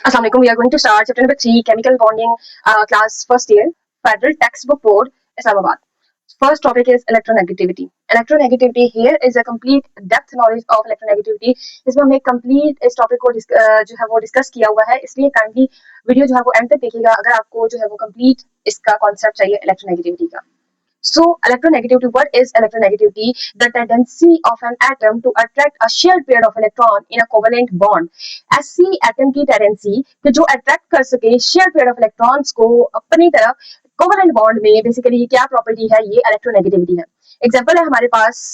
Assalamualaikum. We are going to start chapter number 3, chemical bonding, class first year, Federal Textbook Board, Islamabad. First topic is electronegativity. Electronegativity here is a complete depth knowledge of electronegativity. इसमें हमने complete इस topic को जो है वो discuss किया हुआ है, इसलिए काइंडली वीडियो जो है वो एंड तक देखिएगा अगर आपको जो है वो complete इसका कॉन्सेप्ट चाहिए electronegativity का. So, electronegativity, what is electronegativity? The tendency of an atom to attract a shared pair of electron in a covalent bond. ऐसी एटम की टेंडेंसी कि जो अट्रैक्ट कर सके शेयर पेयर ऑफ इलेक्ट्रॉन्स को अपनी तरफ कोवलेंट बॉन्ड में. बेसिकली क्या प्रॉपर्टी है, ये इलेक्ट्रोनेगेटिविटी है. एग्जांपल है हमारे पास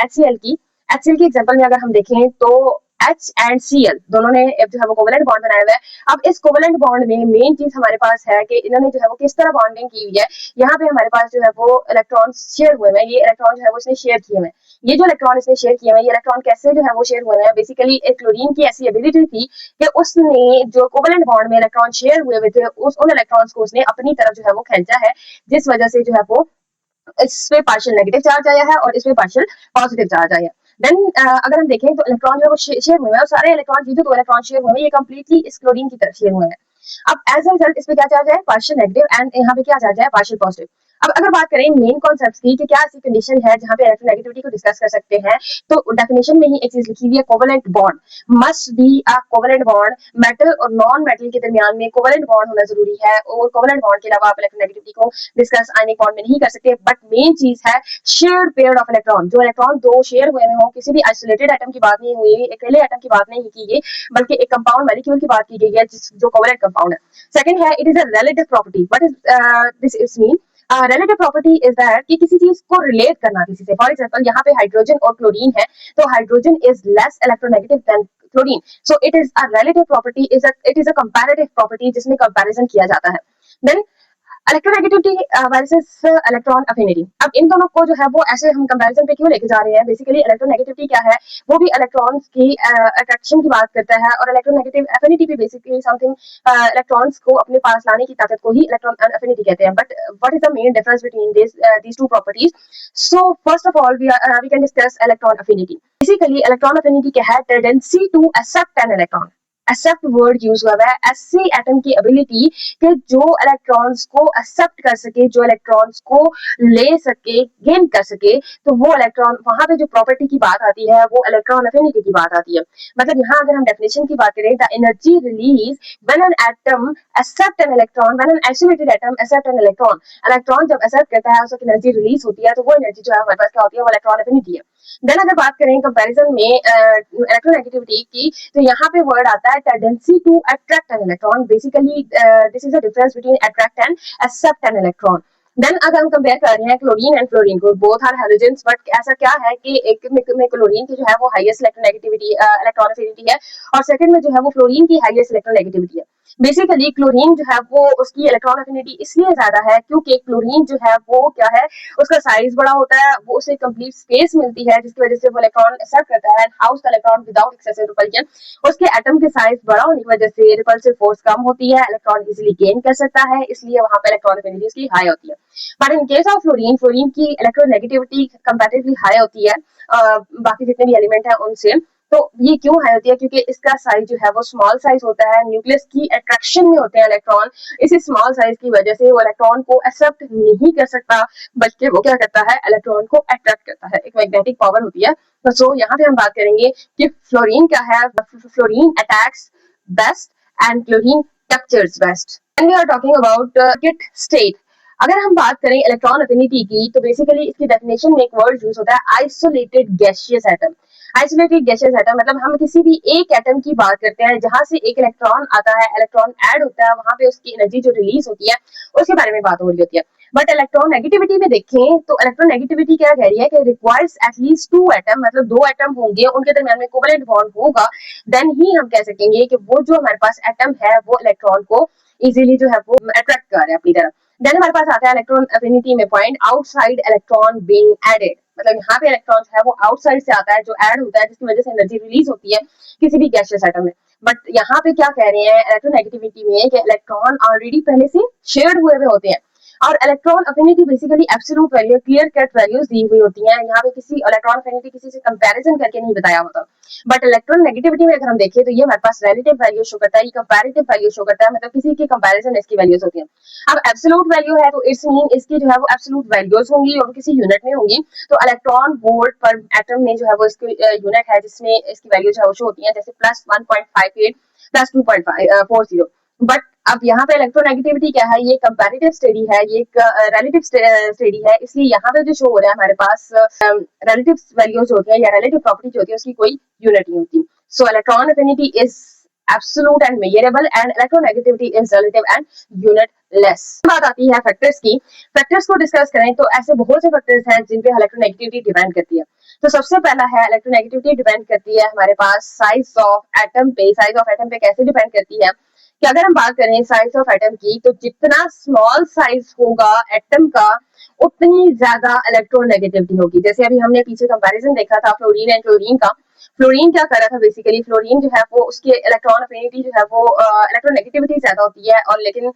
HCl की. HCl की एग्जांपल में अगर हम देखें तो H एंड Cl दोनों ने जो है वो कोवलेंट बॉन्ड बनाया हुआ है. अब इस कोवलेंट बॉन्ड में मेन चीज हमारे पास है कि इन्होंने जो है वो किस तरह बॉन्डिंग की हुई है. यहाँ पे हमारे पास जो है वो इलेक्ट्रॉन शेयर हुए हैं. ये इलेक्ट्रॉन जो है वो इसने शेयर किए हैं. ये जो इलेक्ट्रॉन इसने शेयर किए हैं, ये इलेक्ट्रॉन कैसे जो है वो शेयर हुए हैं. बेसिकली एक क्लोरीन की ऐसी एबिलिटी थी कि उसने जो कोवलेंट बॉन्ड में इलेक्ट्रॉन शेयर हुए थे उन इलेक्ट्रॉन्स को उसने अपनी तरफ जो है वो खींचा है, जिस वजह से जो है वो इसमें पार्शियल नेगेटिव चार्ज आया है और इसमें पार्शियल पॉजिटिव चार्ज आया है. देन अगर हम देखें तो इलेक्ट्रॉन जो है वो शेयर हुए हैं और सारे इलेक्ट्रॉन ये जो दो इलेक्ट्रॉन शेयर हुए हैं ये कंप्लीटली इस क्लोरीन की तरफ शेयर हुए हैं. अब एज अ रिजल्ट इसमें क्या चार्ज है, पार्शियल नेगेटिव, एंड यहाँ पे क्या चार्ज है, पार्शियल पॉजिटिव. अब अगर बात करें मेन कॉन्सेप्ट्स की कि क्या ऐसी कंडीशन है जहाँ पे इलेक्ट्रोनेगेटिविटी को डिस्कस कर सकते हैं, तो डेफिनेशन में ही एक चीज लिखी हुई है, covalent bond must be a covalent bond. Metal और नॉन मेटल के दरमियान में कोवेलेंट बॉन्ड होना जरूरी है, और कोवेलेंट बॉन्ड के अलावा आप इलेक्ट्रोनेगेटिविटी को डिस्कस आयनिक बॉन्ड में नहीं कर सकते. बट मेन चीज है शेयर्ड पेयर ऑफ इलेक्ट्रॉन. जो इलेक्ट्रॉन दो शेयर हुए हो, किसी भी आइसोलेटेड एटम की बात नहीं हुई, अकेले एटम की बात नहीं की गई, बल्कि एक कंपाउंड मॉलिक्यूल की बात की गई है जो कोवेलेंट कंपाउंड है. सेकंड है, it is a relative property. What is this is mean? Relative property is that कि किसी चीज को रिलेट करना किसी से. फॉर एग्जांपल यहाँ पे हाइड्रोजन और क्लोरीन है, तो hydrogen is less electronegative than chlorine. So it is a relative property, it is a comparative property जिसमें कंपैरिजन किया जाता है. Then electronegativity versus electron affinity. अब इन दोनों को जो है वो ऐसे हम कंपैरिजन पे क्यों लेके जा रहे हैं? बेसिकली इलेक्ट्रोनेगेटिविटी क्या है, वो भी इलेक्ट्रॉन्स की अट्रैक्शन की बात करता है, और इलेक्ट्रोनेगेटिव अफिनिटी भी बेसिकली समथिंग इलेक्ट्रॉन्स को अपने पास लाने की ताकत को ही इलेक्ट्रॉन अफिनिटी कहते हैं. But what is the main difference between these two properties? So first of all we can discuss electron affinity. Basically electron affinity क्या है? Tendency to accept an electron. Accept word use हुआ है. ऐसे atom की ability कि जो electrons को accept कर सके, जो इलेक्ट्रॉन्स को ले सके, गेन कर सके, तो वो इलेक्ट्रॉन, वहां पे जो प्रॉपर्टी की बात आती है वो इलेक्ट्रॉन अफिनिटी की बात आती है. मतलब यहाँ अगर हम डेफिनेशन की बात करें, the energy release when an atom accept an electron, when an isolated atom accept an electron. Electron जब एक्सेप्ट करता है, उसकी एनर्जी रिलीज होती है, तो वो एनर्जी जो है हमारे पास क्या होती है, वो इलेक्ट्रॉन अफिनिटी है. देन अगर बात करें कंपैरिजन में इलेक्ट्रोनेगेटिविटी की, तो यहाँ पे वर्ड आता है tendency to attract an electron. Basically this is the difference between attract and accept an electron. Then अगर हम कंपेयर कर रहे हैं क्लोरीन एंड फ्लोरीन को, बोथ आर हैलोजेंस, बट ऐसा क्या है कि एक में क्लोरीन की जो है वो हाईएस्ट इलेक्ट्रोनेगेटिविटी इलेक्ट्रॉन अफिनिटी है, और सेकंड में जो है वो फ्लोरीन की हाईएस्ट इलेक्ट्रोनेगेटिविटी है. बेसिकली क्लोरीन जो है वो उसकी इलेक्ट्रॉन अफिनिटी इसलिए ज्यादा है क्योंकि क्लोरीन जो है वो क्या है, उसका साइज बड़ा होता है, वो उसे कंप्लीट स्पेस मिलती है, जिसकी वजह से वो इलेक्ट्रॉन एक्सेप्ट करता है, house the electron without excessive repulsion. उसके एटम के साइज बड़ा होने की वजह से रिपल्सिव फोर्स कम होती है, इलेक्ट्रॉन इजीली गेन कर सकता है, इसलिए वहां पे इलेक्ट्रॉन अफिनिटी उसकी हाई होती है. But in case of fluorine, fluorine की इलेक्ट्रोनेगेटिविटी कंपैरेटिवली हाई होती है बाकी जितने भी एलिमेंट है उनसे. तो ये क्यों हाई होती है? क्योंकि इसका साइज जो है वो स्मॉल साइज होता है, न्यूक्लियस की अट्रैक्शन में होते हैं इलेक्ट्रॉन. इसी स्मॉल साइज की वजह से वो इलेक्ट्रॉन को एक्सेप्ट नहीं कर सकता, बल्कि वो क्या करता है, इलेक्ट्रॉन को अट्रैक्ट करता है. एक मैग्नेटिक पावर होती है. तो सो यहाँ पे हम बात करेंगे कि फ्लोरीन क्या है. Fluorine attacks best and chlorine captures best. And we are talking about kit state. अगर हम बात करें इलेक्ट्रॉन अफिनिटी की, तो बेसिकली इसकी डेफिनेशन में एक वर्ड यूज होता है, isolated gaseous atom. Isolated gaseous atom मतलब हम किसी भी एक एटम की बात करते हैं जहां से एक इलेक्ट्रॉन आता है, इलेक्ट्रॉन ऐड होता है, वहां पे उसकी एनर्जी जो रिलीज होती है उसके बारे में बात हो रही होती है. बट इलेक्ट्रॉन नेगेटिविटी में देखें तो इलेक्ट्रॉन नेगेटिविटी क्या कह रही है कि रिक्वायर्स एटलीस्ट टू एटम, मतलब दो एटम होंगे, उनके दरमियान में कोवेलेंट बॉन्ड होगा, देन ही हम कह सकेंगे कि वो जो हमारे पास एटम है वो इलेक्ट्रॉन को इजीली जो है वो अट्रैक्ट कर रहा है अपनी तरफ. देन हमारे पास आता है इलेक्ट्रॉन अफिनिटी में point, outside electron being added. मतलब यहाँ पे इलेक्ट्रॉन है वो आउटसाइड से आता है, जो ऐड होता है, जिसकी वजह से एनर्जी रिलीज होती है किसी भी गैसियस एटम में. बट यहाँ पे क्या कह रहे हैं इलेक्ट्रोनेगेटिविटी में कि इलेक्ट्रॉन ऑलरेडी पहले से शेयर्ड हुए होते हैं. और electron affinity basically absolute value, clear cut values दी हुई होती हैं, यहाँ पे किसी इलेक्ट्रॉन अफिनिटी किसी से कंपैरिजन करके नहीं बताया होता। बट इलेक्ट्रॉन नेगेटिविटी में अगर हम देखें तो ये हमारे पास रिलेटिव वैल्यू शो करता है, ये कंपैरेटिव वैल्यू शो करता है, मतलब किसी की कंपैरिजन इसकी वैल्यूज होती हैं। अब एब्सोल्यूट वैल्यू है तो इट्स मीन इसकी जो है वो एब्सोल्यूट वैल्यूज होंगी और किसी यूनिट में होंगी। तो इलेक्ट्रॉन वोल्ट पर एटम में जो है वो इसकी यूनिट है जिसमें इसकी वैल्यू जो है वो शो होती है, जैसे प्लस 1.58 प्लस 2.40। बट अब यहाँ पे इलेक्ट्रोनेगेटिविटी क्या है, ये कंपैरेटिव स्टडी है, ये एक रिलेटिव स्टडी है, इसलिए यहाँ पे जो शो हो रहा है हमारे पास रिलेटिव वैल्यूज होती है या रिलेटिव प्रॉपर्टी जो होती है उसकी कोई यूनिट नहीं होती। सो electron affinity is absolute and measurable and electronegativity is relative and unitless. बात आती है फैक्टर्स की। फैक्टर्स को डिस्कस करें तो ऐसे बहुत से फैक्टर्स हैं जिन पे इलेक्ट्रोनेगेटिविटी डिपेंड करती है। तो सबसे पहला है इलेक्ट्रोनेगेटिविटी डिपेंड करती है हमारे पास साइज ऑफ एटम पे। साइज ऑफ एटम पे कैसे डिपेंड करती है कि अगर हम बात करें साइज ऑफ एटम की तो जितना स्मॉल साइज होगा एटम का उतनी ज्यादा इलेक्ट्रोनेगेटिविटी होगी। जैसे अभी हमने पीछे कंपैरिजन देखा था फ्लोरीन एंड क्लोरीन का। फ्लोरीन क्या कर रहा था, बेसिकली फ्लोरीन जो है वो उसके इलेक्ट्रॉन अफिनिटी जो है वो इलेक्ट्रोनेगेटिविटी ज्यादा होती है, और लेकिन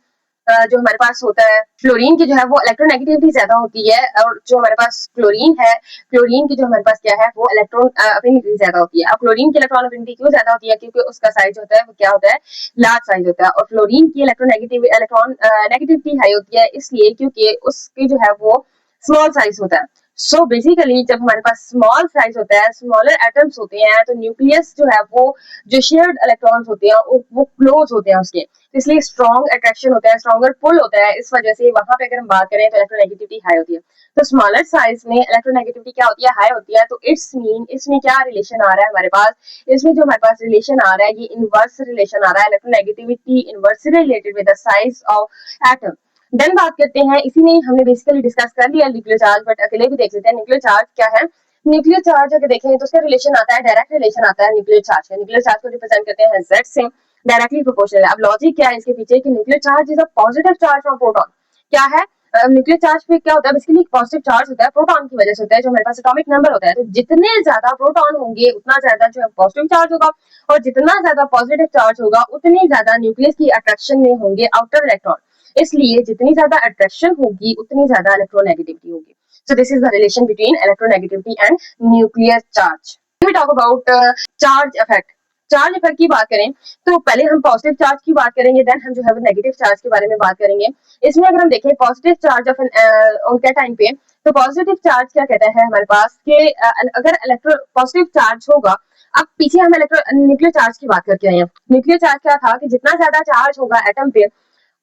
जो हमारे पास होता है फ्लोरीन की जो है वो इलेक्ट्रोनेगेटिविटी ज्यादा होती है, और जो हमारे पास क्लोरीन है, क्लोरीन की जो हमारे पास क्या है वो इलेक्ट्रॉन अफिनिटी ज्यादा होती है। अब क्लोरीन की इलेक्ट्रॉन अफिनिटी क्यों ज्यादा होती है, क्योंकि उसका साइज होता है वो क्या होता है, लार्ज साइज होता है, और फ्लोरीन की इलेक्ट्रॉन नेगेटिविटी हाई होती है इसलिए क्योंकि उसकी जो है वो स्मॉल साइज होता है। सो बेसिकली जब हमारे पास स्मॉल साइज होता है, स्मॉलर एटम्स होते हैं, तो न्यूक्लियस जो है वो जो शेयर्ड इलेक्ट्रॉन्स होते हैं वो क्लोज होते हैं उसके, इसलिए स्ट्रॉन्ग अट्रैक्शन होता है, स्ट्रॉन्गर पुल होता है। इस वजह से वहां पे अगर हम बात करें तो इलेक्ट्रोनेगेटिविटी हाई होती है। तो स्मॉलर साइज में इलेक्ट्रोनेगेटिविटी क्या होती है, हाई होती है। तो इट्स मीन इसमें क्या रिलेशन आ रहा है हमारे पास, इसमें जो हमारे पास रिलेशन आ रहा है ये इनवर्स रिलेशन आ रहा है, electronegativity inversely related with the size of atom. Then बात करते हैं, इसी में हमने बेसिकली डिस्कस कर लिया न्यूक्लियर चार्ज, बट अकेले भी देख लेते हैं न्यूक्लियर चार्ज क्या है। न्यूक्लियर चार्ज अगर देखें तो उसका रिलेशन आता है, डायरेक्ट रिलेशन आता है न्यूक्लियर चार्ज का। न्यूक्लियर चार्ज को रिप्रेजेंट करते हैं Z से, डायरेक्टली प्रोपोर्शनल है। अब लॉजिक क्या है इसके पीछे कि nuclear charge is a positive charge from proton. क्या है न्यूक्लियर चार्ज पे क्या होता है, बेसिकली पॉजिटिव चार्ज होता है प्रोटॉन की वजह से होता है, जो हमारे पास एटॉमिक नंबर होता है। तो जितने ज्यादा प्रोटॉन होंगे उतना ज्यादा जो है पॉजिटिव चार्ज होगा, और जितना ज्यादा पॉजिटिव चार्ज होगा उतनी ज्यादा न्यूक्लियस की अट्रैक्शन में होंगे आउटर इलेक्ट्रॉन, इसलिए जितनी ज्यादा अट्रैक्शन होगी उतनी ज्यादा इलेक्ट्रोनेगेटिविटी होगी। So this is the relation between electronegativity and nuclear charge. When we talk about charge effect, charge effect की बात करें तो पहले हम पॉजिटिव चार्ज की बात करेंगे, देन हम जो है वो नेगेटिव चार्ज के बारे में बात करेंगे। इसमें अगर हम देखें पॉजिटिव चार्ज ऑफ उनके टाइम पे, तो पॉजिटिव चार्ज क्या कहता है हमारे पास कि अगर इलेक्ट्रो पॉजिटिव चार्ज होगा। अब पीछे हम न्यूक्लियर चार्ज की बात करके आए हैं। न्यूक्लियर चार्ज क्या था कि जितना ज्यादा चार्ज होगा एटम पे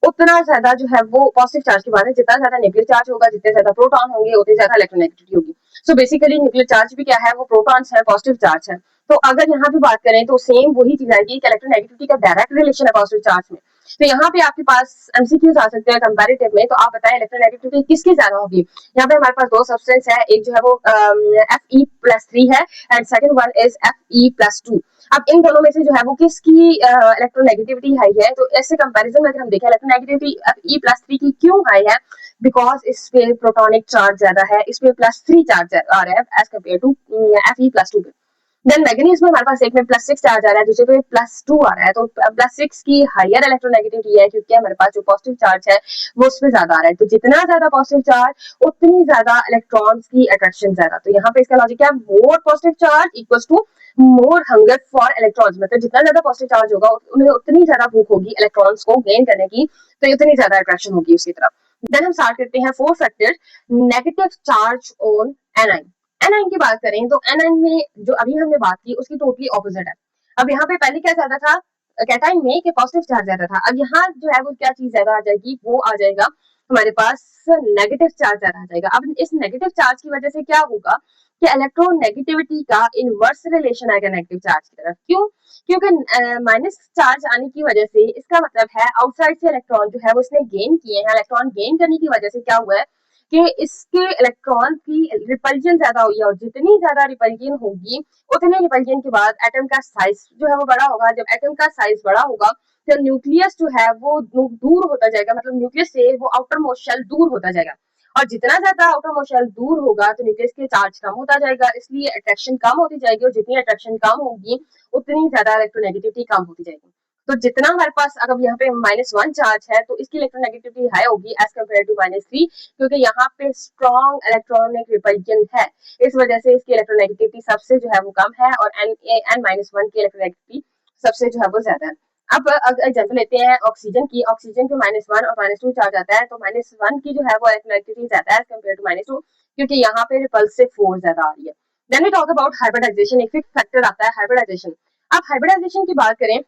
उतना ज्यादा जो है वो पॉजिटिव चार्ज की बात है, जितना ज्यादा न्यूक्लियर चार्ज होगा, जितने ज्यादा प्रोटॉन होंगे उतनी ज्यादा इलेक्ट्रोनेगेटिविटी होगी। सो बेसिकली न्यूक्लियर चार्ज भी क्या है, वो प्रोटॉन्स है, पॉजिटिव चार्ज है। तो अगर यहाँ पे बात करें तो सेम वही चीज आएगी कि इलेक्ट्रोनेगेटिविटी का डायरेक्ट रिलेशन है पॉजिटिव चार्ज में। तो यहाँ पे आपके पास एमसीक्यूज आ सकते हैं कंपैरेटिव में, तो आप बताएं इलेक्ट्रोनेगेटिविटी किसकी ज्यादा होगी। यहाँ पे हमारे पास दो सब्सटेंस है, एक जो है वो Fe+3 है and second one is Fe+2। अब इन दोनों में से जो है वो किसकी इलेक्ट्रोनेगेटिविटी हाई है, तो ऐसे कंपैरिजन में अगर हम देखें इलेक्ट्रोनेगेटिविटी Fe+3 की क्यों हाई है, बिकॉज इस पे प्रोटॉनिक चार्ज ज्यादा है, इस पे +3 चार्ज आ रहा है एज कम्पेयर टू Fe+2 पे। देन मैग्नीज में हमारे पास एक में +6 चार्ज आ रहा है, दूसरे पे +2 आ रहा है। तो +6 की हायर इलेक्ट्रोनेगेटिविटी है क्योंकि हमारे पास जो पॉजिटिव चार्ज है वो उस पे ज्यादा आ रहा है। तो जितना ज्यादा पॉजिटिव चार्ज उतनी ज्यादा इलेक्ट्रॉन्स की अट्रैक्शन ज्यादा। तो यहाँ पे इसका लॉजिक क्या है, more positive charge equals to more hunger for electrons, मतलब जितना ज्यादा पॉजिटिव चार्ज होगा उन्हें उतनी ज्यादा भूख होगी इलेक्ट्रॉन्स को गेन करने की, तो उतनी ज्यादा अट्रैक्शन होगी उसकी तरफ। देन हम स्टार्ट करते हैं four factor, negative charge on A9. A9 की बात करें तो एनाइन में जो अभी हमने बात की उसकी टोटली ऑपोजिट है। अब यहाँ पे पहले क्या ज्यादा था कैटाइन में कि पॉजिटिव चार्ज ज्यादा था, अब यहाँ जो है वो क्या चीज ज्यादा आ जाएगी, वो आ जाएगा हमारे पास नेगेटिव चार्ज ज्यादा आ जाएगा। अब इस नेगेटिव चार्ज की वजह से क्या होगा कि इलेक्ट्रोनेगेटिविटी का इनवर्स रिलेशन आएगा नेगेटिव चार्ज की तरफ। क्यों, क्योंकि माइनस चार्ज आने की वजह से इसका मतलब है आउटसाइड से इलेक्ट्रॉन जो है वो इसने गेन किए हैं। इलेक्ट्रॉन गेन करने की वजह से क्या हुआ है कि इसके इलेक्ट्रॉन की रिपल्जन ज्यादा हुई है, और जितनी ज्यादा रिपल्जन होगी उतने रिपल्जन के बाद एटम का साइज जो है वो बड़ा होगा। जब एटम का साइज बड़ा होगा तो न्यूक्लियस जो है वो दूर होता जाएगा, मतलब न्यूक्लियस से वो आउटर मोस्ट शेल दूर होता जाएगा, और जितना ज्यादा आउटर मोस्ट शेल दूर होगा तो न्यूक्लियस के चार्ज कम होता जाएगा, इसलिए अट्रैक्शन कम होती जाएगी, और जितनी अट्रैक्शन कम होगी उतनी ज्यादा इलेक्ट्रोनेगेटिविटी कम होती जाएगी। तो जितना हमारे पास अगर यहाँ पे -1 चार्ज है तो इसकी इलेक्ट्रोनेगेटिविटी हाई होगी एज कम्पेयर टू -3, क्योंकि यहाँ पे स्ट्रॉन्ग इलेक्ट्रॉनिक रिपल्जन है, इस वजह से इसकी इलेक्ट्रोनेगेटिविटी सबसे जो है वो कम है और N-1 की इलेक्ट्रोनेगेटिविटी सबसे जो है वो ज्यादा है। अब अगर एग्जाम्पल लेते हैं ऑक्सीजन की, ऑक्सीजन के -1 और -2 चार्ज आता है, तो -1 की जो है वो इलेक्ट्रोनेगेटिविटी ज्यादा है एज कम्पेयर टू -2, क्योंकि यहाँ पे रिपल्सिव फोर्स ज्यादा आ रही है। Then we talk about hybridisation, एक फैक्टर आता है हाइब्रिडाइजेशन। अब हाइब्रिडाइजेशन की बात करें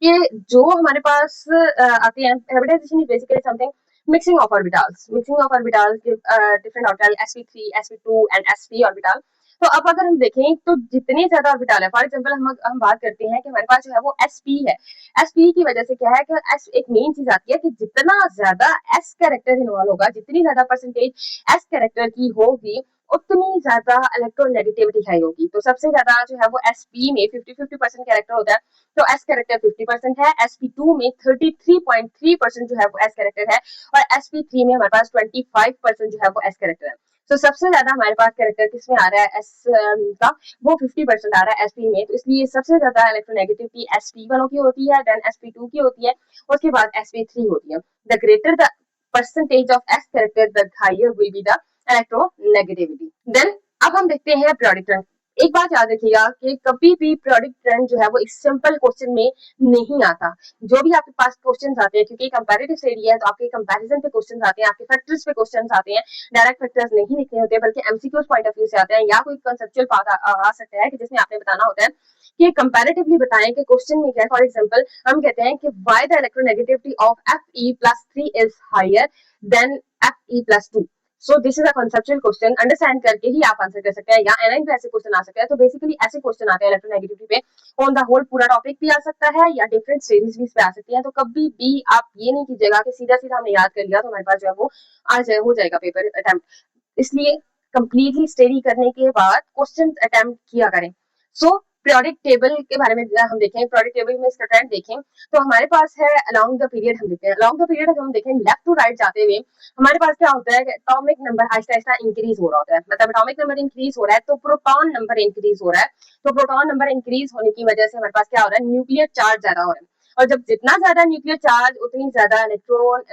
कि जो हमारे पास आते हैं, hybridisation is basically something mixing of orbitals, different orbital sp3 sp2 and sp orbital. तो अब अगर हम देखें तो जितने ज्यादा ऑर्बिटल है, फॉर एग्जांपल हम बात करते हैं कि हमारे पास जो है वो sp है, sp की वजह से क्या है कि s एक मेन चीज आती है कि जितना ज्यादा s कैरेक्टर इन्वॉल्व होगा, जितनी ज्यादा परसेंटेज s कैरेक्टर की होगी, उतनी ज्यादा इलेक्ट्रोनेगेटिविटी हाई होगी। तो सबसे ज्यादा जो है वो sp में 50-50% कैरेक्टर होता है, तो एस कैरेक्टर 50% है, sp2 में 33.3% जो है वो एस कैरेक्टर है, और sp3 में हमारे पास 25% जो है वो एस कैरेक्टर है। तो सबसे ज्यादा हमारे पास कैरेक्टर किसमें आ रहा है एस का, वो 50% आ रहा है sp में, तो इसलिए सबसे ज्यादा इलेक्ट्रोनेगेटिविटी sp1 की होती है, देन sp2 की होती है, उसके बाद sp3 होती है। The greater the percentage of s character, the higher will be the electronegativity. Then अब हम देखते हैं periodic trend। एक बात याद रखिएगा कि कभी भी periodic trend जो है वो इस सिंपल क्वेश्चन में नहीं आता। जो भी आपके पास क्वेश्चन आते हैं, क्योंकि कंपैरेटिव स्टडी है तो आपके कंपैरिजन पे क्वेश्चन आते हैं, आपके फैक्टर्स पे क्वेश्चन आते हैं, डायरेक्ट फैक्टर्स नहीं लिखने होते बल्कि एमसीक्यूज पॉइंट ऑफ व्यू से आते हैं, या कोई कंसेप्चुअल पार्ट आ सकता है कि जिसमें आपने बताना होता है कि कंपैरेटिवली बताएं कि क्वेश्चन में क्या। फॉर एग्जांपल हम कहते हैं कि why the electronegativity of Fe+3 is higher than Fe+2। So this is a conceptual question, understand करके ही आप आंसर कर सकते हैं, या एनआईन पे ऐसे क्वेश्चन आ सकते हैं। तो बेसिकली ऐसे क्वेश्चन आते हैं इलेक्ट्रोनेगेटिविटी पे, ऑन द होल पूरा टॉपिक भी आ सकता है या डिफरेंट सीरीज भी पे आ सकती है। तो कभी भी आप ये नहीं कीजिएगा कि सीधा सीधा हमने याद कर लिया तो हमारे पास जो है वो आ जाए, हो जाएगा पेपर अटेम्प्ट। इसलिए कंप्लीटली स्टडी करने के बाद क्वेश्चन अटेम्प्ट किया करें। सो पीरियोडिक टेबल के बारे में हम देखें, पीरियोडिक टेबल में इसका ट्रेंड देखें, तो हमारे पास है अलोंग द पीरियड। हम देखते हैं अलोंग द पीरियड, हम देखें लेफ्ट टू राइट जाते हुए हमारे पास क्या होता है कि atomic number Aahista Aahista increase हो रहा होता है। मतलब एटॉमिक नंबर इंक्रीज हो रहा है तो प्रोटॉन नंबर इंक्रीज हो रहा है, तो प्रोटॉन नंबर इंक्रीज होने की वजह से हमारे पास क्या हो रहा है, न्यूक्लियर चार्ज ज्यादा हो रहा है। और जब जितना ज्यादा न्यूक्लियर चार्ज उतनी ज्यादा इलेक्ट्रॉन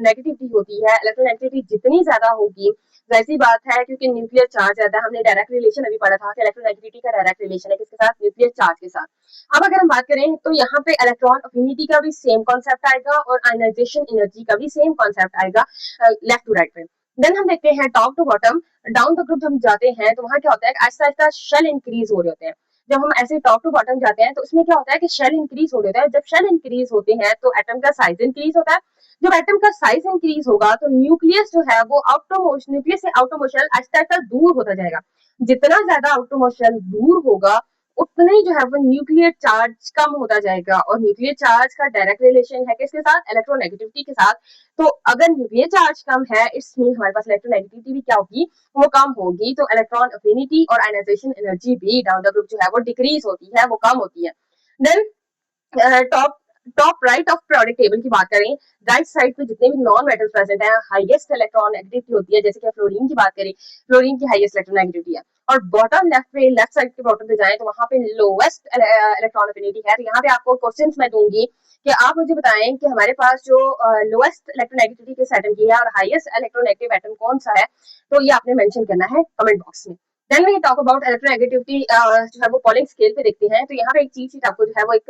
नेगेटिविटी होती है, इलेक्ट्रोनेगेटिविटी जितनी ज्यादा होगी, वैसी बात है क्योंकि न्यूक्लियर चार्ज ज्यादा, हमने डायरेक्ट रिलेशन अभी पढ़ा था कि इलेक्ट्रोनेगेटिविटी का डायरेक्ट रिलेशन है किसके साथ, न्यूक्लियर चार्ज के साथ। अब अगर हम बात करें तो यहाँ पे इलेक्ट्रॉन अफिनिटी का भी सेम कॉन्सेप्ट आएगा और आयनाइजेशन एनर्जी का भी सेम कॉन्सेप्ट आएगा लेफ्ट टू राइट में। देन हम देखते हैं top to bottom, down the group हम जाते हैं तो वहां क्या होता है, आहिस्ता आहिस्ता शेल इंक्रीज हो रहे होते हैं। जब हम ऐसे टॉप टू बॉटम जाते हैं तो उसमें क्या होता है कि शेल इंक्रीज हो रहे होता है। जब शेल इंक्रीज होते हैं तो एटम का साइज इंक्रीज होता है। जब एटम का साइज इंक्रीज होगा तो न्यूक्लियस जो है वो न्यूक्लियस से आउटोमोशल आहिस्ता आहिस्ता दूर होता जाएगा। जितना ज्यादा आउटोमोशल दूर होगा उतना ही जो है वो न्यूक्लियर चार्ज कम होता जाएगा, और न्यूक्लियर चार्ज का डायरेक्ट रिलेशन है किसके साथ, इलेक्ट्रोनेगेटिविटी के साथ। तो अगर न्यूक्लियर चार्ज कम है इसमें हमारे पास इलेक्ट्रोनेगेटिविटी भी क्या होगी, वो कम होगी। तो इलेक्ट्रॉन अफिनिटी और आयनाइजेशन एनर्जी भी डाउन द ग्रुप जो है वो डिक्रीज होती है, वो कम होती है। Then top top right of periodic table की बात करें, राइट साइड पे जितने भी नॉन मेटल्स प्रेजेंट हैं, हाईएस्ट इलेक्ट्रॉन नेगेटिविटी होती है। जैसे कि फ्लोरीन की बात करें, फ्लोरीन की हाईएस्ट इलेक्ट्रॉन नेगेटिविटी है। और बॉटम लेफ्ट पे, लेफ्ट साइड के बॉटम पे जाएं तो वहां पे लोवेस्ट इलेक्ट्रॉन अफिनिटी है। तो यहाँ पे आपको क्वेश्चंस मैं दूंगी कि आप मुझे बताएं कि हमारे पास जो लोएस्ट इलेक्ट्रोनेगेटिविटी किस एटम की है और हाईएस्ट इलेक्ट्रोनेगेटिव एटम कौन सा है, तो ये आपने मेंशन करना है कमेंट बॉक्स में। Then we talk about electronegativity जो है वो पॉलिंग स्केल पे देखते हैं। तो यहाँ पे एक चीज आपको जो है वो एक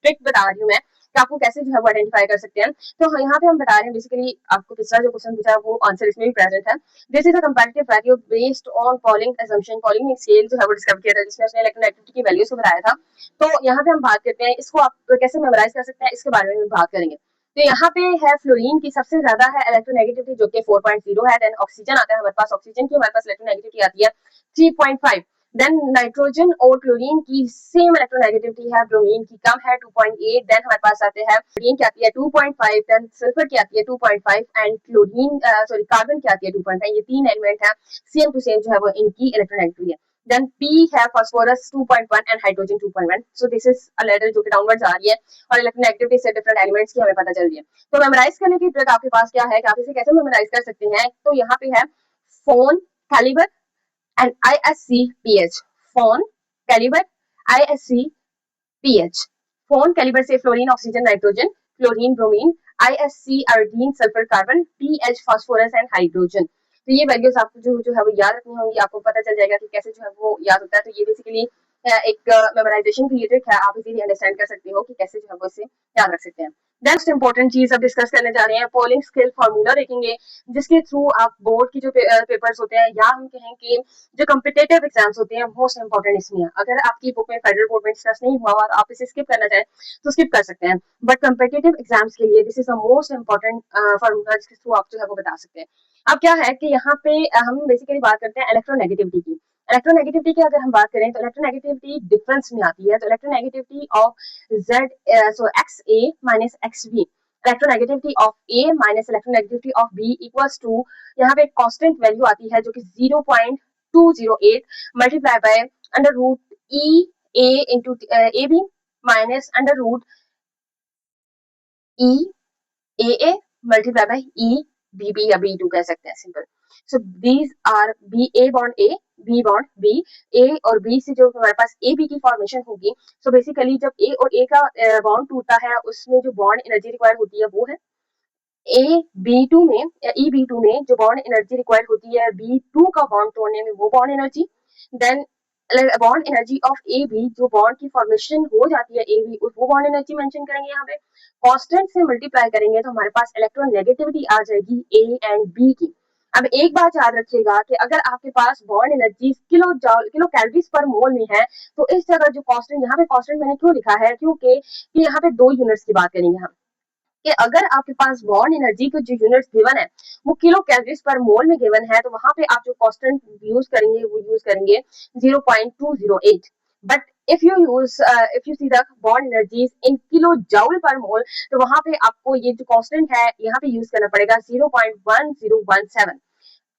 ट्रिक बता रही हूँ मैं कि आपको कैसे जो है वो आइडेंटिफाई कर सकते हैं। तो यहाँ पे हम बता रहे हैं बेसिकली, आपको पिछला जो क्वेश्चन पूछा है वो आंसर इसमें भी प्रेजेंट है। This is a comparative value based on polling assumption. Polling scale जो है वो डिस्कवर किया था जिसमें उसने इलेक्ट्रोनेगेटिविटी की वैल्यूज को बताया था। तो यहाँ पे हम बात करते हैं, इसको आप कैसे मेमोराइज कर सकते हैं इसके बारे में बात करेंगे। तो यहाँ पे है फ्लोरीन की सबसे ज्यादा है इलेक्ट्रोनेगेटिविटी जो कि 4.0 है। देन ऑक्सीजन आता है हमारे पास, ऑक्सीजन की हमारे पास इलेक्ट्रोनेगेटिविटी आती है 3.5। देन नाइट्रोजन और क्लोरीन की सेम इलेक्ट्रोनेगेटिविटी है, ब्रोमीन की कम है 2.8। देन हमारे पास आते हैं क्लोरीन की आती है 2.5, देन सल्फर की आती है 2.5 एंड क्लोरीन सॉरी कार्बन की आती है 2.5। ये तीन एलिमेंट है सेम टू सेम जो है वो इनकी इलेक्ट्रोनेगेटिविटी है। देन P है phosphorus 2.1 and hydrogen 2.1। So this is a letter जो कि डाउनवर्ड जा रही है और इलेक्ट्रोनेगेटिविटी से डिफरेंट एलिमेंट्स की हमें पता चल रही है। तो मेमोराइज करने की ट्रिक आपके पास क्या है कि आप इसे कैसे मेमोराइज कर सकते हैं। तो यहाँ पे है phone, caliber and ISCPH, phone, caliber, ISCPH। Phone caliber से fluorine, oxygen, nitrogen, chlorine, bromine, ISC iodine, sulphur, carbon, PH phosphorus and hydrogen. तो ये वैल्यूज आपको जो है वो याद रखनी होंगी, आपको पता चल जाएगा कि कैसे जो है वो याद होता है। तो ये बेसिकली एक मेमोराइजेशन क्रिएटेड है, आप इजीली अंडरस्टैंड कर सकते हो कि कैसे जो है वो इसे याद रख सकते हैं। नेक्स्ट इंपॉर्टेंट चीज अब डिस्कस करने जा रहे हैं, पोलिंग स्किल फार्मूला देखेंगे, जिसके थ्रू आप बोर्ड की जो पेपर्स होते हैं या हम कहें कि जो कम्पिटेटिव एग्जाम्स होते हैं मोस्ट इंपॉर्टेंट इसमें है। अगर आपकी बुक में फेडरल बोर्ड में डिस्कस नहीं हुआ और आप इसे स्किप करना चाहें तो स्किप कर सकते हैं, बट कम्पिटेटिव एग्जाम्स के लिए this is the most important formula, जिसके थ्रू आप जो है वो बता सकते हैं। अब क्या है कि यहाँ पे हम बेसिकली बात करते हैं इलेक्ट्रोनेगेटिविटी की। इलेक्ट्रोनेगेटिविटी की अगर हम बात करें तो इलेक्ट्रोनेगेटिविटी डिफरेंस में आती है। तो electronegativity of Z so XA minus XB, electronegativity of A minus electronegativity of B equals to, यहाँ पे कांस्टेंट वैल्यू आती है जो कि 0.208 multiply by under root E A इंटू AB minus under root E AA multiply by E BB या B2 कह सकते हैं simple. So these are B A bond A, B bond B, A और बी से जो हमारे पास ए बी की फॉर्मेशन होगी। सो बेसिकली जब ए और ए का बॉन्ड टूटता है उसमें जो बॉन्ड एनर्जी रिक्वायर्ड होती है वो है ए बी टू में, ई बी टू में जो बॉन्ड एनर्जी रिक्वायर्ड होती है बी टू का बॉन्ड तोड़ने में वो bond energy. Then bond energy of A B, जो बॉन्ड की फॉर्मेशन हो जाती है ए बी, वो बॉन्ड एनर्जी मेंशन करेंगे यहाँ पे। कांस्टेंट से मल्टीप्लाई करेंगे तो हमारे पास इलेक्ट्रोनेगेटिविटी आ जाएगी ए एंड बी की। अब एक बात याद रखिएगा कि अगर आपके पास bond energy kilo joule kilo calories per mole में है तो इस जगह जो कांस्टेंट, यहाँ पे कांस्टेंट मैंने क्यों लिखा है, क्योंकि यहाँ पे दो यूनिट्स की बात करेंगे हम, कि अगर आपके पास बॉन्ड एनर्जी को जो यूनिट्स गिवन है वो किलो कैलोरीज पर मोल में गिवन है तो वहां पे आप जो कांस्टेंट यूज करेंगे वो यूज करेंगे 0.208। But if you see the bond energies in kilo joule per mole तो वहां पे आपको ये जो कांस्टेंट है यहाँ पे यूज करना पड़ेगा 0.1017।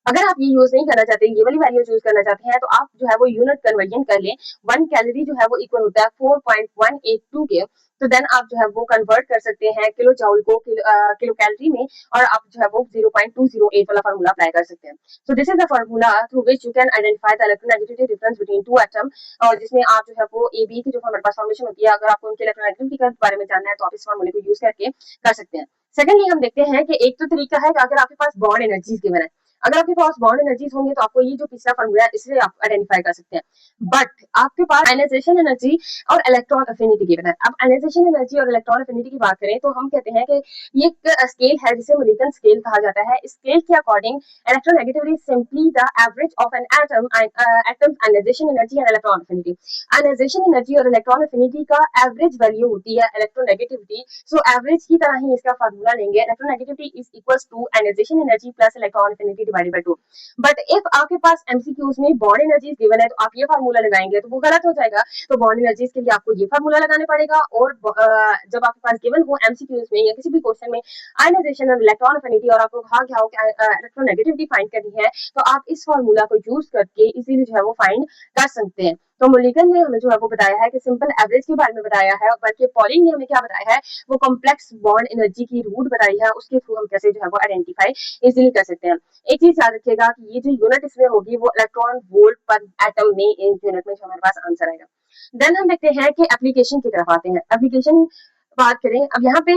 अगर आप ये यूज नहीं करना चाहते, ये वाली वैल्यू यूज करना चाहते हैं तो आप जो है वो यूनिट कन्वर्जन कर लें। 1 कैलोरी जो है वो इक्वल होता है 4.182 के। तो देन आप जो है वो कन्वर्ट कर सकते हैं किलो जॉल को किलो कैलोरी में, और आप जो है वो 0.208 वाला फार्मूला अप्लाई कर सकते हैं। सो this is the formula through which you can identify the electronegativity difference between two atom, और जिसमें आप जो है वो ए बी की जो हमारे पास फॉर्मेशन होती है, अगर आपको उनके इलेक्ट्रोनेगेटिविटी के बारे में जानना है तो आप इस फार्मूले को यूज करके कर सकते हैं। सेकेंडली हम देखते हैं कि एक तो तरीका है कि अगर आपके पास बॉन्ड एनर्जीज गिवन है, अगर आपके पास बॉन्ड एनर्जीज होंगे तो आपको ये जो तीसरा फॉर्मूला है इससे आप आइडेंटिफाई कर सकते हैं। बट आपके पास आयनाइजेशन एनर्जी और इलेक्ट्रॉन अफिनिटी गिवन है। अब आयनाइजेशन एनर्जी और इलेक्ट्रॉन अफिनिटी की बात करें तो हम कहते हैं कि ये एक स्केल है जिसे मोलिकन स्केल कहा जाता है। इस स्केल के according electronegativity is simply the average of an atom's ionisation energy and electron affinity. Ionisation energy और इलेक्ट्रॉन अफिनिटी का एवरेज वैल्यू होती है इलेक्ट्रोनेगेटिविटी। सो एवरेज की तरह ही इसका फार्मूला लेंगे, electronegativity is equals to ionisation energy plus electron affinity divided by 2। But if आपके पास एमसीक्यूज में बॉन्ड एनर्जीज गिवन है तो आप ये फार्मूला लगाएंगे तो वो गलत हो जाएगा। तो बॉन्ड एनर्जीज के लिए आपको ये फार्मूला लगाना पड़ेगा, और जब आपके पास गिवन हो एमसीक्यूज में या किसी भी क्वेश्चन में आयनाइजेशन और इलेक्ट्रॉन अफिनिटी और आपको कहा गया हो कि इलेक्ट्रोनेगेटिविटी फाइंड करनी है तो आप इस फार्मूला को यूज करके इजीली जो है वो फाइंड कर सकते हैं। तो मुलिकन ने हमें जो है वो बताया है कि सिंपल एवरेज के बारे में बताया है, बल्कि पॉलिंग ने हमें क्या बताया है, वो कॉम्प्लेक्स बॉन्ड एनर्जी की रूट बताई है, उसके थ्रू हम कैसे जो है वो आइडेंटिफाई इजीली कर सकते हैं। एक चीज याद रखिएगा कि ये जो यूनिट इसमें होगी वो इलेक्ट्रॉन वोल्ट पर एटम में, एक यूनिट में जो हमारे पास आंसर आएगा। देन हम देखते हैं कि एप्लीकेशन की तरफ आते हैं। एप्लीकेशन बात करें, अब यहाँ पे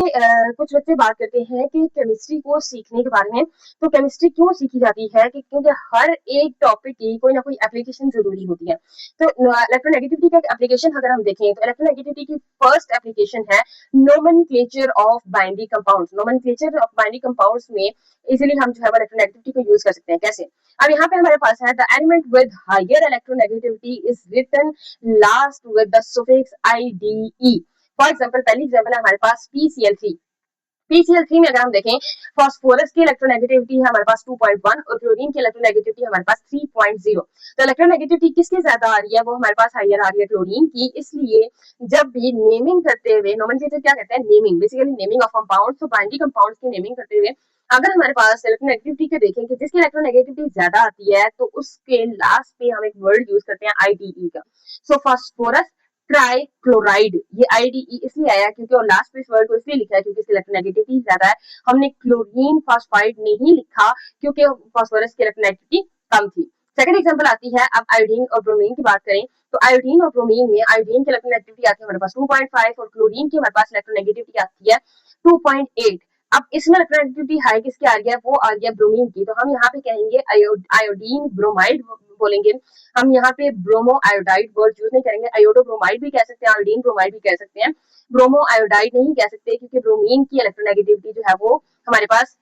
कुछ बच्चे बात करते हैं कि केमिस्ट्री को सीखने के बारे में। तो केमिस्ट्री क्यों सीखी जाती है कि क्योंकि हर एक टॉपिक की कोई ना कोई एप्लीकेशन जरूरी होती है। तो इलेक्ट्रोनेगेटिविटी का एप्लीकेशन अगर हम देखें तो इलेक्ट्रोनेगेटिविटी की फर्स्ट एप्लीकेशन है nomenclature of binary compounds. Nomenclature of binary compounds में इजीली हम जो है इलेक्ट्रोनेगेटिविटी को यूज कर सकते हैं। कैसे? अब यहाँ पे हमारे पास है the element with higher electronegativity is written last with the suffix IDE। For example, पहली एग्जाम्पल है हमारे पास PCl3। PCl3 में अगर हम देखें, फास्फोरस की इलेक्ट्रोनेगेटिविटी है हमारे पास 2.1 और क्लोरीन की इलेक्ट्रोनेगेटिविटी हमारे पास 3.0। तो इलेक्ट्रोनेगेटिविटी किसकी ज्यादा आ रही है, वो हमारे पास हाइयर आ रही है क्लोरीन की। इसलिए जब भी नेमिंग करते हुए, नोमेनक्लेचर क्या कहते हैं, naming, basically naming of compounds, तो बाइनरी कंपाउंड्स की नेमिंग करते हुए अगर हमारे पास इलेक्ट्रोनेगेटिविटी के देखें कि जिसकी इलेक्ट्रोनेगेटिविटी ज्यादा आती है तो उसके लास्ट पे हम एक वर्ड यूज करते हैं IDE का। सो फास्फोरस ट्राइक्लोराइड, ये IDE इसलिए आया क्योंकि, और लास्ट में इस वर्ड को इसलिए लिखा है क्योंकि इसकी इलेक्ट्रोनेगेटिविटी ज्यादा है। हमने क्लोरीन फास्फाइड नहीं लिखा क्योंकि फास्फोरस की इलेक्ट्रोनेगेटिविटी कम थी। सेकंड एग्जांपल आती है, अब आयोडीन और ब्रोमीन की बात करें तो आयोडीन और ब्रोमीन में आयोडीन की इलेक्ट्रोनेगेटिविटी आती है हमारे पास 2.5 और क्लोरीन की हमारे पास इलेक्ट्रोनेगेटिविटी आती है 2.8। अब इसमें इलेक्ट्रोनेगेटिविटी हाई किसकी आ रही है, वो आ रही है ब्रोमीन की। तो हम यहाँ पे कहेंगे आयोडीन ब्रोमाइड बोलेंगे, हम यहाँ पे ब्रोमो आयोडाइड वर्ड यूज नहीं करेंगे। आयोडो ब्रोमाइड भी कह सकते हैं, आयोडीन ब्रोमाइड भी कह सकते हैं, ब्रोमो आयोडाइड नहीं कह सकते क्योंकि ब्रोमीन की इलेक्ट्रोनेगेटिविटी जो है वो हमारे पास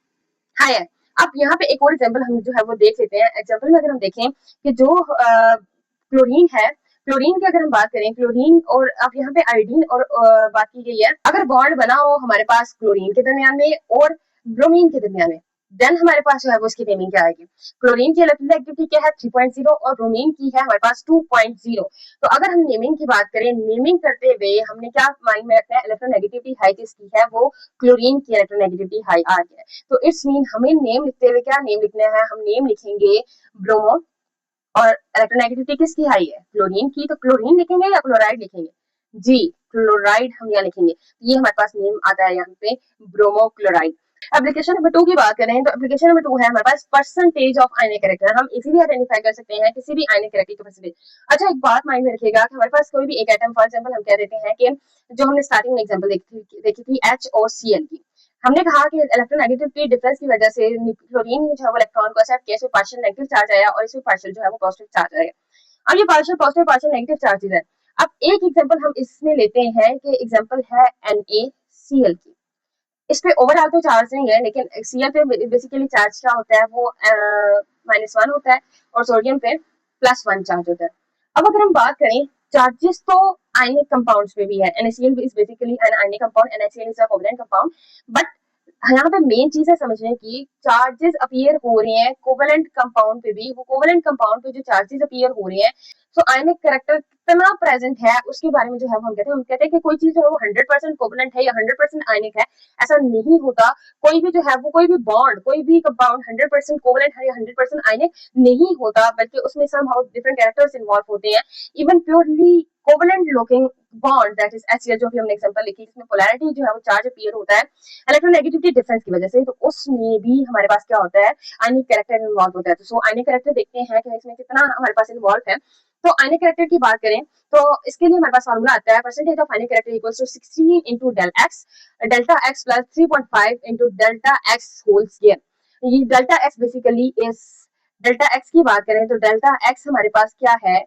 हाई है। अब यहाँ पे एक और एग्जाम्पल हम जो है वो देख लेते हैं। एग्जाम्पल में अगर हम देखें कि जो क्लोरीन है, क्लोरीन की अगर हम बात करें, क्लोरीन और अब यहाँ पे आयोडीन और बात की गई है, अगर बॉन्ड बना हो हमारे पास क्लोरीन के दरमियान में और ब्रोमीन के दरमियान में, देन हमारे पास जो है वो उसकी नेमिंग क्या आएगी। क्लोरीन की इलेक्ट्रोनेगेटिविटी क्या है 3.0 और ब्रोमीन की है हमारे पास 2.0। तो अगर हम नेमिंग की बात करें, नेमिंग करते हुए हमने क्या माइंड में रखना है, इलेक्ट्रोनेगेटिविटी हाई किसकी है, वो क्लोरीन की इलेक्ट्रोनेगेटिविटी हाई आ रही है। तो इट्स मीन हमें नेम लिखते हुए क्या नेम लिखना है, हम नेम लिखेंगे ब्रोमो और इलेक्ट्रोनेगेटिविटी किसकी हाई है, क्लोरीन की। तो क्लोरीन लिखेंगे या क्लोराइड लिखेंगे, जी क्लोराइड हम यहाँ लिखेंगे। ये हमारे पास नेम आता है यहाँ पे ब्रोमो क्लोराइड। एप्लीकेशन नंबर 2 की बात करें तो एप्लीकेशन नंबर 2 है हमारे पास परसेंटेज ऑफ आयनिक कैरेक्टर। हम इजीली आइडेंटिफाई कर सकते हैं किसी भी आयनिक कैरेक्टर की परसेंटेज। अच्छा एक बात माइंड में रखिएगा कि हमारे पास कोई भी एक एटम, फॉर एग्जांपल हम कह देते हैं कि जो हमने स्टार्टिंग में एग्जांपल देखी थी H और Cl की, हमने कहा कि इलेक्ट्रोनेगेटिविटी डिफरेंस की वजह से क्लोरीन जो है वो इलेक्ट्रॉन को एक्सेप्ट किया, इसमें पार्शियल नेगेटिव चार्ज आया और इसमें पार्शियल जो है वो पॉजिटिव चार्ज आया। अब ये partial positive partial negative charges है। अब एक एग्जांपल हम इसमें लेते हैं कि एग्जांपल है NaCl की। इस पे ओवरऑल तो चार्ज नहीं है, लेकिन Cl पे बेसिकली चार्ज क्या होता है, वो -1 होता है और सोडियम पे +1 चार्ज होता है। अब अगर हम बात करें चार्जेस तो आयनिक कंपाउंड्स पे भी है। NaCl is basically an ionic compound, NaCl is a covalent compound, but यहाँ पे मेन चीज है समझने की, चार्जेस अपीयर हो रहे हैं कोवलेंट कंपाउंड पे भी, वो कोवलेंट कंपाउंड पे जो चार्जेस अपीयर हो रहे हैं, सो आयनिक कैरेक्टर कितना प्रेजेंट है उसके बारे में जो है हम कहते हैं कि कोई चीज जो है वो 100% कोवलेंट है या 100% आयनिक है, ऐसा नहीं होता। कोई भी जो है वो कोई भी बॉन्ड, कोई भी कंपाउंड 100% कोवलेंट है या 100% आयनिक नहीं होता, बल्कि उसमें समहाउ डिफरेंट कैरेक्टर्स इन्वॉल्व होते हैं। Even purely covalent looking bond that is HCl जो भी हमने एग्जांपल लिखी, जिसमें पोलैरिटी जो है वो चार्ज अपीयर होता है इलेक्ट्रोनेगेटिविटी डिफरेंस की वजह से, तो उसमें भी हमारे पास क्या होता है, आयनिक कैरेक्टर इन्वॉल्व होता है। तो सो आयनिक कैरेक्टर देखते हैं कि इसमें कितना हमारे पास इन्वॉल्व है। तो आयनिक कैरेक्टर की बात करें तो इसके लिए हमारे पास फॉर्मूला आता है percentage of ionic character equals to 16 into delta x plus 3.5 into delta x whole square. ये delta x basically is, delta x की बात करें तो डेल्टा एक्स हमारे पास क्या है,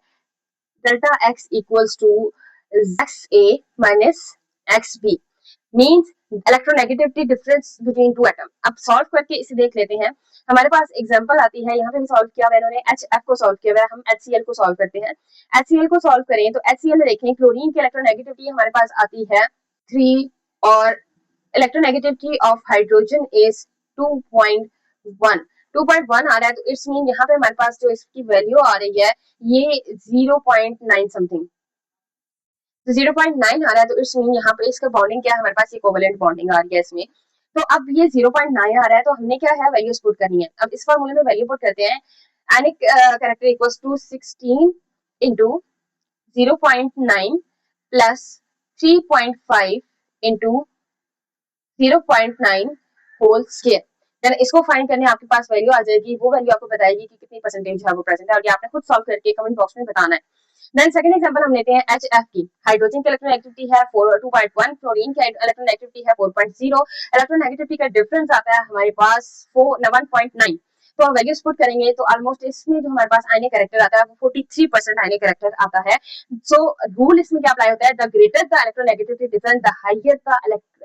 delta X equals to X A minus X B means electronegativity difference between two atom. अब सॉल्व करके इसे देख लेते हैं। हमारे पास एग्जांपल आती है, यहाँ पे भी सॉल्व किया हुआ इन्होंने, HF को सॉल्व किया हुआ है, हम HCl को सॉल्व करते हैं। HCl को सॉल्व करें तो HCl में देखें क्लोरीन की इलेक्ट्रोनेगेटिविटी हमारे पास आती है 3 और इलेक्ट्रोनेगेटिविटी ऑफ हाइड्रोजन इज 2.1। 2.1 आ रहा है तो इट्स मीन यहाँ पे हमारे पास जो इसकी वैल्यू आ रही है ये 0.9 समथिंग, तो 0.9 आ रहा है तो इट्स मीन यहाँ पे इसका बॉन्डिंग क्या है, हमारे पास ये कोवेलेंट बॉन्डिंग आ रही है इसमें। तो अब ये 0.9 आ रहा है तो हमने क्या है वैल्यूज पुट करनी है। अब इस फॉर्मूले में वैल्यू पुट करते हैं, ionic character equals to 16 into 0.9 plus 3.5 into 0.9 whole square. Then इसको फाइंड करने आपके पास वैल्यू आ जाएगी, वो वैल्यू आपको बताएगी कि कितनी परसेंटेज है वो प्रेजेंट है, और ये आपने खुद सॉल्व करके कमेंट बॉक्स में बताना है। देन सेकंड एग्जांपल हम लेते हैं HF की। हाइड्रोजन की इलेक्ट्रोनेगेटिविटी है 2.1, क्लोरीन की इलेक्ट्रोनेगेटिविटी है 4.0, इलेक्ट्रोनेगेटिविटी का डिफरेंस आता है हमारे पास 1.9। तो हम वैल्यूज पुट करेंगे तो ऑलमोस्ट इसमें जो हमारे पास आयनिक कैरेक्टर आता है वो 43% आयनिक कैरेक्टर आता है। सो रूल इसमें क्या अप्लाई होता है, the greater the electronegativity difference the higher the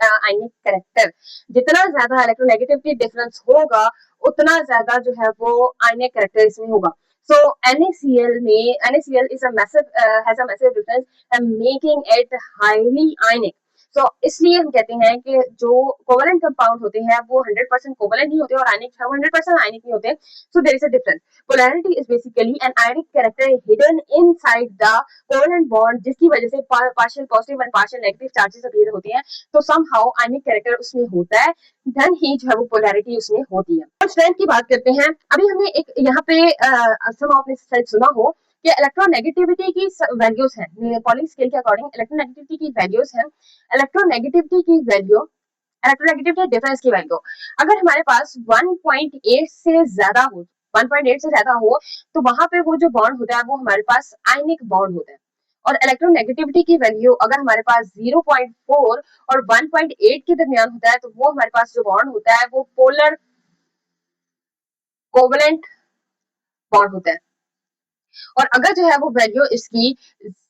ionic character. जितना ज्यादा इलेक्ट्रोनेगेटिविटी डिफरेंस होगा उतना ज्यादा जो है वो आयनिक कैरेक्टर इसमें होगा। So NaCl is a massive has a massive difference and making it highly ionic. So इसलिए हम कहते हैं कि जो कोवलेंट कंपाउंड होते हैं वो 100% कोवलेंट नहीं होते और आयनिक है वो 100% आयनिक नहीं होते। So there is a difference. Polarity is basically an ionic character hidden inside the covalent bond, जिसकी वजह से partial positive and partial negative charges appear होते हैं। तो समहाउ आयनिक कैरेक्टर उसमें होता है, धन ही जो है वो पोलैरिटी उसमें होती है। और स्ट्रेंथ की बात करते हैं। अभी हमने एक यहाँ पे सम आपने शायद सुना हो कि इलेक्ट्रोनेगेटिविटी की वैल्यूज हैं पॉलिंग स्केल के अकॉर्डिंग, इलेक्ट्रोनेगेटिविटी की वैल्यूज हैं, इलेक्ट्रोनेगेटिविटी की वैल्यू, इलेक्ट्रोनेगेटिविटी डिफरेंस की वैल्यू अगर हमारे पास 1.8 से ज्यादा हो, 1.8 से ज्यादा हो तो वहां पे वो जो बॉन्ड होता है वो हमारे पास आयनिक बॉन्ड होता है। और इलेक्ट्रोनेगेटिविटी की वैल्यू अगर हमारे पास 0.4 और 1.8 के दरमियान होता है तो वो हमारे पास जो बॉन्ड होता है वो पोलर कोवलेंट बॉन्ड होता है। और अगर जो है वो वैल्यू इसकी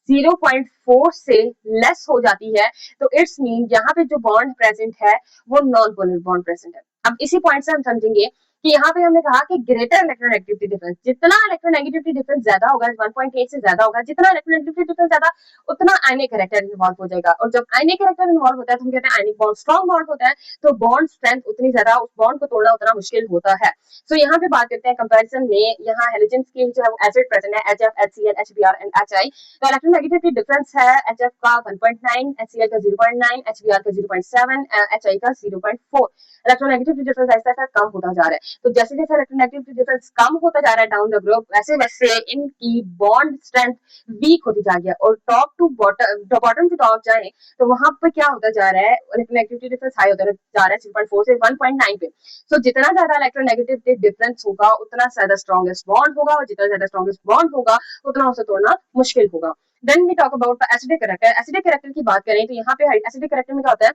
0.4 से लेस हो जाती है तो इट्स मीन यहाँ पे जो बॉन्ड प्रेजेंट है वो नॉन पोलर बॉन्ड प्रेजेंट है। अब इसी पॉइंट से हम समझेंगे कि यहाँ पे हमने कहा कि ग्रेटर इलेक्ट्रोनेगेटिविटी डिफरेंस, जितना इलेक्ट्रोनेगेटिविटी डिफरेंस ज्यादा होगा 1.8 से ज्यादा होगा, जितना इलेक्ट्रोनेगेटिविटी डिफरेंस ज्यादा उतना आयनिक कैरेक्टर इन्वॉल्व हो जाएगा। और जब आयनिक कैरेक्टर इन्वॉल्व होता है तो हम कहते हैं आयनिक बॉन्ड स्ट्रॉन्ग बॉन्ड होता है, तो बॉन्ड स्ट्रेंथ उतनी ज्यादा, उस बॉन्ड को तोड़ना उतना मुश्किल होता है। तो यहाँ पे बात करते हैं कंपैरिजन में, यहाँ हेलोजेंस के जो है वो एसिड प्रेजेंट है HF, HCl, HBr and HI। तो इलेक्ट्रोनेगेटिविटी डिफरेंस है HF का 1.9, HCl का 0.9, HBr का 0.7, HI का 0.4। इलेक्ट्रोनेगेटिविटी डिफरेंस ऐसा ऐसा कम होता जा रहा है। तो जैसे जैसे इलेक्ट्रोनेगेटिविटी डिफरेंस कम होता जा रहा है डाउन द ग्रुप, वैसे वैसे इनकी बॉन्ड स्ट्रेंथ वीक होती जा रही है। और top to bottom to top जाए तो वहां पर क्या होता जा रहा है, इलेक्ट्रोनेगेटिविटी डिफरेंस हाई होता जा रहा है 0.4 से 1.9 पे। तो जितना ज्यादा इलेक्ट्रोनेगेटिविटी डिफरेंस होगा उतना ज्यादा स्ट्रॉन्गेस्ट बॉन्ड होगा, और जितना ज्यादा स्ट्रॉन्गेस्ट बॉन्ड होगा उतना उसे तोड़ना मुश्किल होगा। Then we talk about acidic character. Acidic character की बात करें तो यहाँ पे एसिडिक कैरेक्टर में क्या होता है,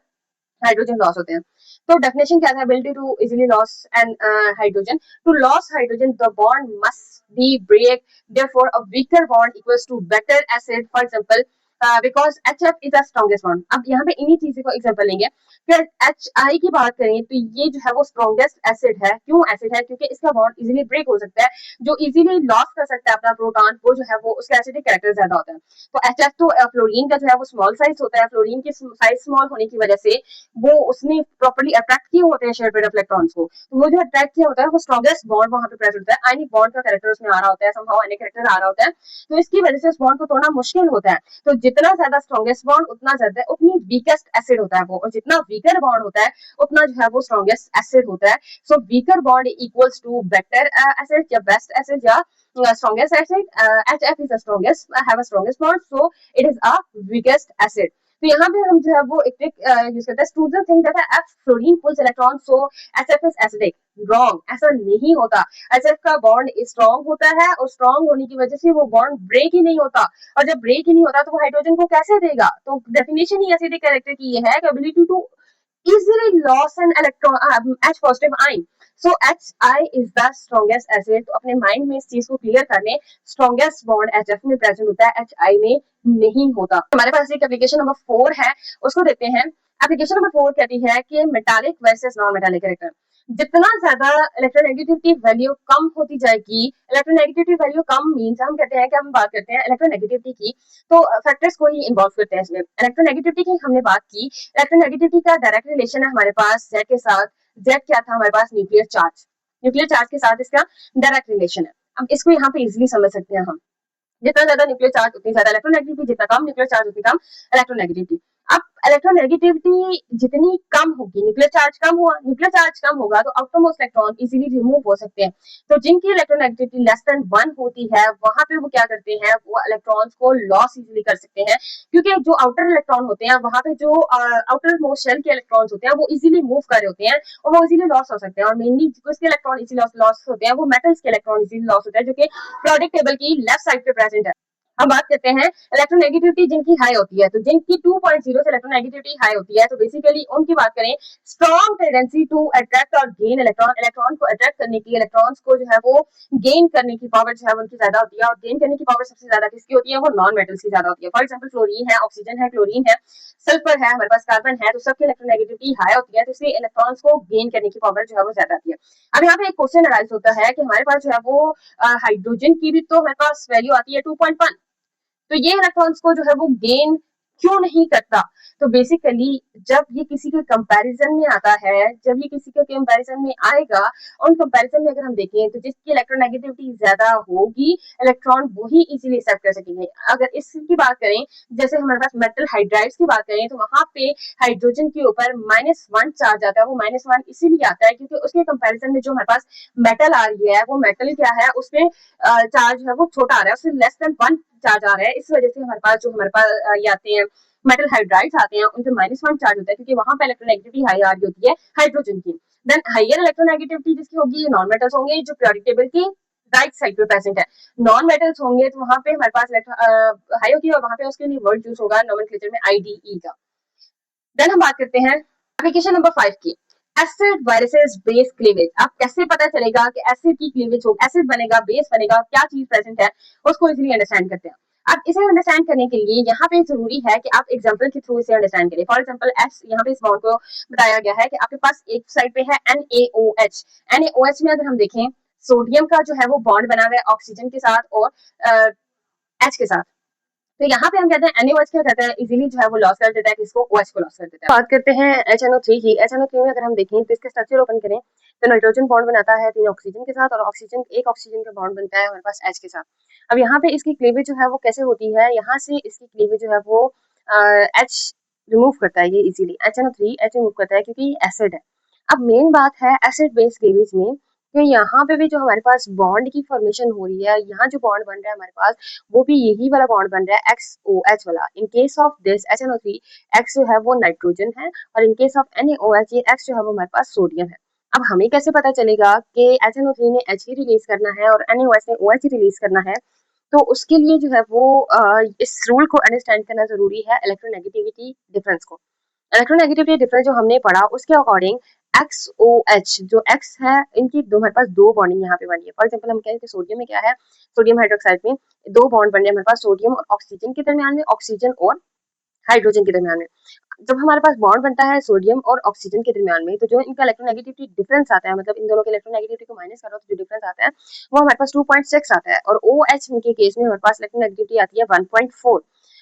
हाइड्रोजन लॉस होते हैं। तो डेफिनेशन क्या था, ability to easily loss and hydrogen, to loss hydrogen the bond must be break, therefore a weaker bond equals to better acid, for example because HF is the strongest bond। अब यहाँ पे इन्हीं चीजों को example लेंगे। फिर HI की बात करें तो ये जो है वो स्ट्रॉन्गेस्ट एसिड है। क्यों एसिड है, क्योंकि इसका बॉन्ड इजीली ब्रेक हो सकता है, जो इजीली लॉस कर सकता है अपना प्रोटॉन, वो जो है वो उसका एसिडिक कैरेक्टर ज्यादा होता है। तो HF तो फ्लोरीन का जो है वो स्मॉल साइज होता है, फ्लोरीन की साइज स्मॉल होने की वजह से वो उसने प्रॉपर्ली अट्रैक्ट किए होते हैं शेयर पेयर ऑफ इलेक्ट्रॉन्स को, तो वो जो अट्रैक्ट किया होता है वो स्ट्रॉन्गेस्ट बॉन्ड वहां पे प्रेजेंट होता है, आयनिक बॉन्ड का कैरेक्टर उसमें आ रहा होता है, समहाउ आयनिक कैरेक्टर आ रहा होता है। तो इसकी वजह से उस बॉन्ड को तोड़ना मुश्किल होता है। तो जितना ज्यादा स्ट्रॉन्गेस्ट बॉन्ड उतना ज्यादा उतनी वीकेस्ट एसिड होता है वो, और जितना वीकर बॉन्ड होता है उतना जो है वो स्ट्रॉन्गेस्ट एसिड होता है। So weaker bond equals to better acid या बेस्ट एसिड या strongest acid। HF is the strongest, have a strongest bond, so it is a weakest acid। तो यहाँ पे हम जो है वो एक ट्रिक यूज करते हैं, student think that F fluorine pulls electron so SF is acidic. Wrong, ऐसा नहीं होता। SF का बॉन्ड स्ट्रॉन्ग होता है और स्ट्रॉन्ग होने की वजह से वो बॉन्ड ब्रेक ही नहीं होता, और जब ब्रेक ही नहीं होता तो वो हाइड्रोजन को कैसे देगा। तो डेफिनेशन ही एसिडिक कैरेक्टर की ये है कि ability to easily lost an electron H positive ion, so HI is the strongest acid। तो अपने माइंड में इस चीज को क्लियर कर लें, स्ट्रॉन्गेस्ट बॉन्ड HF में प्रेजेंट होता है, HI में नहीं होता। हमारे पास एक एप्लीकेशन नंबर 4 है, उसको देखते हैं। एप्लीकेशन नंबर 4 कहती है कि metallic versus non metallic character. जितना ज्यादा इलेक्ट्रोनेगेटिविटी वैल्यू कम होती जाएगी, इलेक्ट्रोनेगेटिविटी वैल्यू कम मीन्स हम कहते हैं कि हम बात करते हैं इलेक्ट्रोनेगेटिविटी की, तो फैक्टर्स को ही इन्वॉल्व करते हैं इसमें। इलेक्ट्रोनेगेटिविटी की हमने बात की, इलेक्ट्रोनेगेटिविटी का डायरेक्ट रिलेशन है हमारे पास Z के साथ। Z क्या था हमारे पास, न्यूक्लियर चार्ज। न्यूक्लियर चार्ज के साथ इसका डायरेक्ट रिलेशन है। अब इसको यहाँ पे इजीली समझ सकते हैं हम, जितना ज्यादा न्यूक्लियर चार्ज उतनी ज्यादा इलेक्ट्रोनेगेटिविटी, जितना कम न्यूक्लियर चार्ज उतनी कम इलेक्ट्रोनेगेटिविटी। अब इलेक्ट्रोनेगेटिविटी जितनी कम होगी, न्यूक्लियर चार्ज कम हुआ, न्यूक्लियर चार्ज कम होगा तो आउटरमोस्ट इलेक्ट्रॉन इजीली रिमूव हो सकते हैं। तो जिनकी इलेक्ट्रोनेगेटिविटी लेस देन 1 होती है वहां पे वो क्या करते हैं, वो इलेक्ट्रॉन्स को लॉस इजीली कर सकते हैं, क्योंकि जो आउटर इलेक्ट्रॉन होते हैं वहां पे जो आउटर मोस्ट शेल के इलेक्ट्रॉन्स होते हैं वो इजीली मूव कर रहे होते हैं और वो इजीली लॉस हो सकते हैं। और मेनली किसके इलेक्ट्रॉन इजीली लॉस होते हैं, वो मेटल्स के इलेक्ट्रॉन इजीली लॉस होते हैं, जो कि पीरियोडिक टेबल की लेफ्ट साइड पे प्रेजेंट है। अब बात करते हैं इलेक्ट्रोनेगेटिविटी जिनकी हाई होती है, तो जिनकी 2.0 से इलेक्ट्रोनेगेटिविटी हाई होती है, तो बेसिकली उनकी बात करें, स्ट्रॉन्ग टेंडेंसी टू अट्रैक्ट और गेन इलेक्ट्रॉन, इलेक्ट्रॉन को अट्रैक्ट करने की, इलेक्ट्रॉन्स को जो है वो गेन करने की पावर जो है उनकी ज्यादा होती है। और गेन करने की पावर सबसे ज्यादा किसकी होती है, वो नॉन मेटल्स की ज्यादा होती है। फॉर एग्जाम्पल फ्लोरीन है, ऑक्सीजन है, क्लोरीन है, सल्फर है, हमारे पास कार्बन है, तो सबकी इलेक्ट्रोनेगेटिविटी हाई होती है, तो इसलिए इलेक्ट्रॉन्स को गेन करने की पावर जो है वो ज्यादा आती है। अब यहाँ पे एक क्वेश्चन अराइज होता है कि हमारे पास जो है वो हाइड्रोजन की भी तो हमारे पास वैल्यू आती है 2.1, तो ये इलेक्ट्रॉन्स को जो है वो गेन क्यों नहीं करता। तो बेसिकली जब ये किसी के कंपैरिजन में आता है, जब ये किसी के कंपैरिजन में आएगा, उन कंपैरिजन में अगर हम देखें तो जिसकी इलेक्ट्रोनेगेटिविटी ज्यादा होगी इलेक्ट्रॉन वही इजीली एक्सेप्ट कर सकेंगे। अगर इसकी बात करें, जैसे हमारे पास मेटल हाइड्राइड्स की बात करें, तो वहां पे हाइड्रोजन के ऊपर -1 चार्ज आता है। वो -1 इसीलिए आता है क्योंकि उसके कंपैरिजन में जो हमारे पास मेटल आ रही है, वो मेटल क्या है, उसमें चार्ज है वो छोटा आ रहा है, उसमें लेस देन 1 चार्ज आ रहा है। इस वजह से हमारे पास जो हमारे पास ये आते हैं मेटल हाइड्राइड्स आते हैं, उनपे -1 चार्ज होता है, क्योंकि वहां पे इलेक्ट्रोनेगेटिविटी हाई आ रही होती है हाइड्रोजन की। देन हाइयर इलेक्ट्रोनेगेटिविटी जिसकी होगी नॉन मेटल्स होंगे जो पीरियोडिक टेबल की राइट साइड पे प्रेजेंट है। नॉन मेटल्स होंगे तो वहां पे हमारे पास हाई होगी और वहां पे उसके लिए वर्ड यूज होगा नोमेनक्लेचर में आईडीई का। देन हम बात करते हैं एप्लीकेशन नंबर 5 की, एसिड वायरसेस बेस क्लीवेज। अब कैसे पता चलेगा कि एसिड की क्लीवेज हो, एसिड बनेगा, बेस बनेगा, क्या चीज प्रेजेंट है, उसको इजीली अंडरस्टैंड करते हैं। अब इसे अंडरस्टैंड करने के लिए यहाँ पे जरूरी है कि आप एग्जांपल के थ्रू इसे अंडरस्टैंड करें। फॉर एग्जांपल एस, यहाँ पे इस बॉन्ड को बताया गया है कि आपके पास एक साइड पे है NaOH। NaOH में अगर हम देखें, सोडियम का जो है वो बॉन्ड बना हुआ है ऑक्सीजन के साथ और एच के साथ। तो यहाँ पे हम कहते हैं NaOH क्या कहता है, इजीली जो है वो लॉस कर देता है, किसको, OH को लॉस कर देता है। बात करते हैं HNO3 की। HNO3 में अगर हम देखें तो इसके स्ट्रक्चर ओपन करें तो नाइट्रोजन बॉन्ड बनाता है 3 ऑक्सीजन के साथ और एक ऑक्सीजन का बॉन्ड बनता है हमारे पास H के साथ। अब यहाँ पे इसकी क्लीवेज जो है वो कैसे होती है, यहाँ से इसकी क्लीवेज जो है वो H रिमूव करता है, ये इजीली HNO3 H रिमूव करता है क्योंकि एसिड है। अब मेन बात है एसिड बेस क्लीवेज में कि यहाँ पे भी जो हमारे पास बॉन्ड की फॉर्मेशन हो रही है, यहाँ जो बॉन्ड बन रहा है हमारे पास, वो भी यही वाला बॉन्ड बन रहा है XOH वाला। इन case of this HNO3, X जो है वो नाइट्रोजन है और इन केस ऑफ NaOH, ये X जो है वो हमारे पास सोडियम है। अब हमें कैसे पता चलेगा कि HNO3 ने H ही रिलीज करना है और NaOH ने OH ही रिलीज करना है, तो उसके लिए जो है वो इस रूल को अंडरस्टैंड करना जरूरी है, इलेक्ट्रोनेगेटिविटी डिफरेंस को। इलेक्ट्रोनेगेटिविटी डिफरेंस जो हमने पढ़ा उसके अकॉर्डिंग XOH जो X है, इनकी दो हमारे पास दो बॉन्डिंग यहाँ पे बनी है। फॉर एग्जांपल हम कहें कि सोडियम में क्या है, सोडियम हाइड्रोक्साइड में दो बॉन्ड बन रहे हैं हमारे पास सोडियम और ऑक्सीजन के दरमियान में, ऑक्सीजन और हाइड्रोजन के दरमियान में। जब हमारे पास बॉन्ड बनता है सोडियम और ऑक्सीजन के दरमियान में, तो जो इनका इलेक्ट्रोनेगेटिविटी डिफरेंस आता है, मतलब इन दोनों के इलेक्ट्रोनेगेटिविटी को माइनस करो तो जो डिफरेंस आता है वो हमारे पास 2.6 आता है और OH के केस में हमारे पास इलेक्ट्रोनेगेटिविटी आती है 1.4।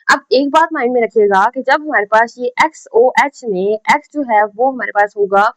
अब एक बात माइंड में रखिएगा कि जब हमारे पास ये XOH में X जो है वो हमारे पास होगा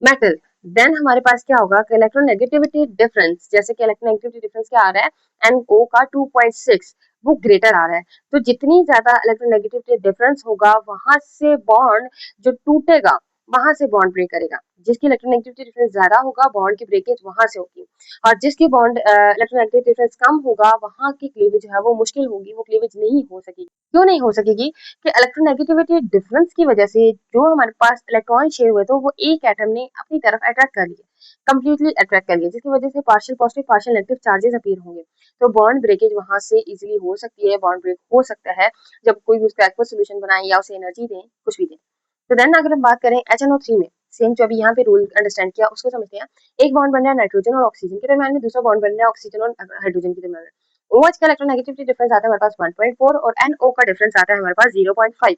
मेटल, देन हमारे पास क्या होगा कि इलेक्ट्रोनेगेटिविटी डिफरेंस, जैसे कि इलेक्ट्रोनेगेटिविटी डिफरेंस क्या आ रहा है, NO का 2.6, वो ग्रेटर आ रहा है। तो जितनी ज्यादा इलेक्ट्रोनेगेटिविटी डिफरेंस होगा वहां से बॉन्ड जो टूटेगा, वहां से बॉन्ड ब्रेक करेगा। जिसकी इलेक्ट्रोनेगेटिविटी डिफरेंस ज्यादा होगा बॉन्ड की ब्रेकेज वहां से होगी, और जिसकी बॉन्ड इलेक्ट्रोनेगेटिविटी डिफरेंस कम होगा वहां की क्लीवेज जो है वो मुश्किल होगी, वो क्लीवेज नहीं हो सकेगी। क्यों नहीं हो सकेगी, कि इलेक्ट्रोनेगेटिविटी डिफरेंस की वजह से जो हमारे पास इलेक्ट्रॉन शेयर हुए तो वो एक एटम ने अपनी तरफ अट्रैक्ट कर लिया, कंप्लीटली अट्रैक्ट कर लिया, जिसकी वजह से partial positive partial negative charges appear होंगे। तो बॉन्ड ब्रेकेज वहां से इजीली हो सकती है, बॉन्ड ब्रेक हो सकता है जब कोई भी उसका एक्वस सोल्यूशन बनाए या उसे एनर्जी दें, कुछ भी दें। तो देन अगर हम बात करें HNO3 में, सेम जो अभी यहाँ पे रूल अंडरस्टैंड किया उसको समझते हैं। एक बॉन्ड बन रहा है नाइट्रोजन और ऑक्सीजन के दरमियान में, दूसरा बॉन्ड बन रहा है ऑक्सीजन और हाइड्रोजन के दरमियान में। OH का इलेक्ट्रोनेगेटिविटी डिफरेंस आता है हमारे पास 1.4 और NO का डिफरेंस आता है हमारे पास 0.5।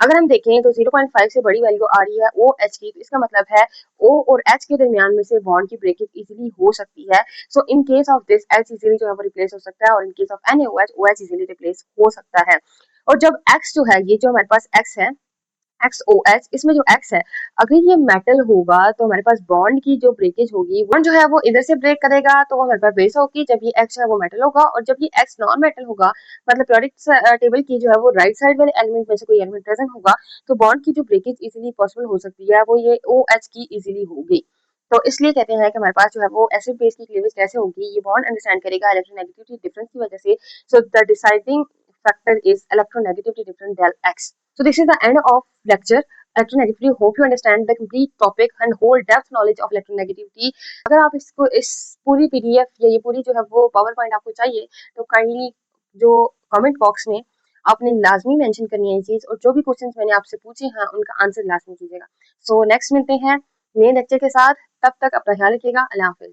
अगर हम देखें तो 0.5 से बड़ी वैल्यू आ रही है OH की, तो इसका मतलब है O और H के दरमियान में से बॉन्ड की ब्रेकेज इजीली हो सकती है। So in case of this H easily जो है वो रिप्लेस हो सकता है और in case of NaOH OH easily replace हो सकता है। और जब X जो है, ये जो हमारे पास X है XOH, इसमें जो X है, अगर ये मेटल होगा तो हमारे पास बॉन्ड की जो ब्रेकेज होगी, बॉन्ड जो है वो इधर से ब्रेक करेगा तो वो हमारे पास बेस होगी। जब ये X है वो मेटल होगा और जब ये X नॉन मेटल होगा, मतलब पीरियोडिक टेबल की जो है वो राइट साइड वाले एलिमेंट में से कोई एलिमेंट प्रेजेंट होगा, तो बॉन्ड की जो ब्रेकेज इजीली पॉसिबल हो सकती है वो ये OH की इजीली होगी। तो इसलिए कहते हैं कि हमारे पास जो है वो एसिड बेस की क्लीवेज कैसे होगी, ये बॉन्ड अंडरस्टैंड करेगा इलेक्ट्रोनेगेटिविटी डिफरेंस की वजह से। So the deciding factor is electronegativity difference del X. So this is the end of lecture electronegativity. Hope you understand the complete topic and whole depth knowledge of electronegativity. अगर आप इसको इस पूरी PDF या ये पूरी जो है वो पावर पॉइंट आपको चाहिए तो काइंडली जो कमेंट बॉक्स में आपने लाजमी मेंशन करनी है ये चीज, और जो भी क्वेश्चंस मैंने आपसे पूछे हैं उनका आंसर लाजमी कीजिएगा। सो नेक्स्ट मिलते हैं नए लेक्चर के साथ, तब तक अपना ख्याल रखिएगा। अल्लाह हाफिज।